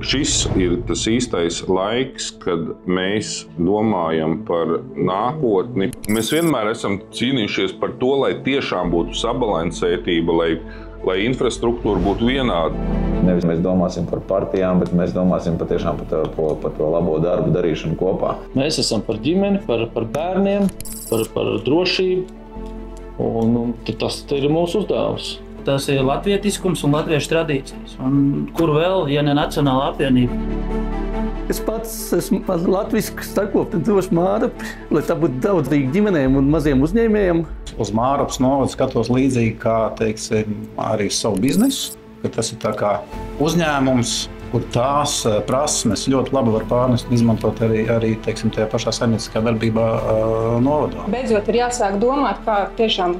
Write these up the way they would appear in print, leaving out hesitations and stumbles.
Šis ir tas īstais laiks, kad mēs domājam par nākotni. Mēs vienmēr esam cīnījušies par to, lai tiešām būtu sabalansētība, lai infrastruktūra būtu vienāda. Nevis mēs domāsim par partijām, bet mēs domāsim patiešām par to labo darbu darīšanu kopā. Mēs esam par ģimeni, par bērniem, par drošību, un tas ir mūsu uzdevums. Tas ir latvietiskums un latviešu tradīcijas. Un kur vēl, ja ne Nacionālā apvienība? Es pats esmu latvisks starpkoptens Mārupi, lai tā būtu daudzīga ģimenēm un maziem uzņēmējiem. Uz Mārupas novadu skatos līdzīgi kā, teiksim, arī savu biznesu, ka tas ir tā kā uzņēmums, kur tās prasmes ļoti labi var pārnest un izmantot arī teiksim, tajā pašā saimnieciskā darbībā novadā. Beidzot ir jāsāk domāt, kā tiešām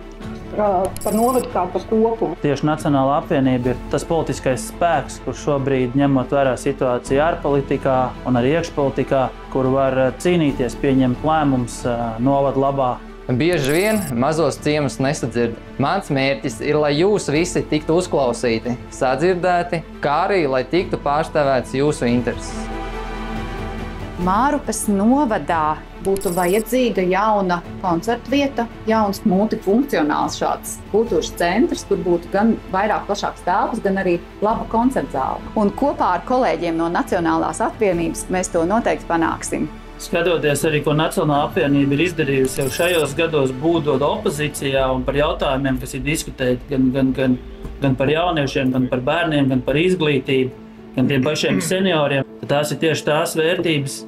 par novadu kā par kopumu. Tieši Nacionālā apvienība ir tas politiskais spēks, kurš šobrīd, ņemot vērā situāciju ārpolitikā un arī iekšpolitikā, kur var cīnīties, pieņemt lēmumus novadu labā. Bieži vien mazos ciemus nesadzird. Mans mērķis ir, lai jūs visi tiktu uzklausīti, sadzirdēti, kā arī, lai tiktu pārstāvēts jūsu intereses. Mārupas novadā būtu vajadzīga jauna koncertvieta, jauns multifunkcionāls šāds kultūras centrs, kur būtu gan vairāk plašāks telpas, gan arī laba koncertzāle. Un kopā ar kolēģiem no Nacionālās apvienības mēs to noteikti panāksim. Skatoties arī, ko Nacionālā apvienība ir izdarījusi jau šajos gados, būtot opozīcijā un par jautājumiem, kas ir diskutēti gan par jauniešiem, gan par bērniem, gan par izglītību, gan tiem pašiem senioriem, tad tās ir tieši tās vērtības,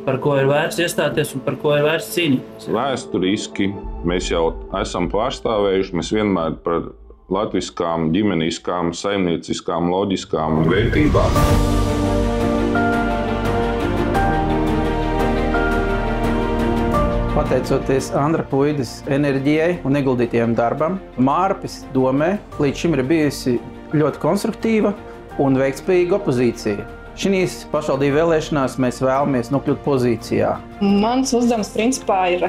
par ko ir vērts iestāties un par ko ir vērts cīnīties. Vēsturiski mēs jau esam pārstāvējuši, mēs vienmēr par latviskām, ģimeniskām, saimnieciskām, loģiskām vērtībām. Pateicoties Andra Puidas enerģijai un ieguldītajam darbam, Mārupes domē līdz šim ir bijusi ļoti konstruktīva un veiktspējīga opozīcija. Šīs pašvaldību vēlēšanās mēs vēlamies nokļūt pozīcijā. Mans uzdevums principā ir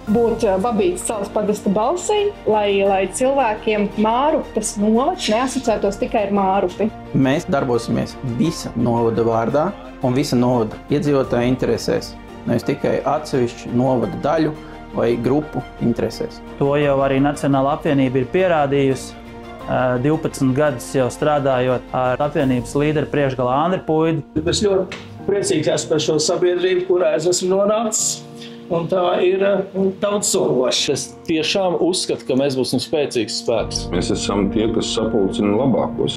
būt Babītas salas pagasta balsī, lai cilvēkiem Mārupas novads neasociētos tikai ar Mārupi. Mēs darbosimies visa novada vārdā un visa novada iedzīvotāja interesēs, nevis tikai atsevišķu novada daļu vai grupu interesēs. To jau arī Nacionālā apvienība ir pierādījusi. 12 gadus jau strādājot ar apvienības līderi priekšgalā Andri Puidu. Es ļoti priecīgi esmu par šo sabiedrību, kurā es esmu nonācis, un tā ir daudzsološa. Es tiešām uzskatu, ka mēs būsim spēcīgs spēks. Mēs esam tie, kas sapulcina labākos.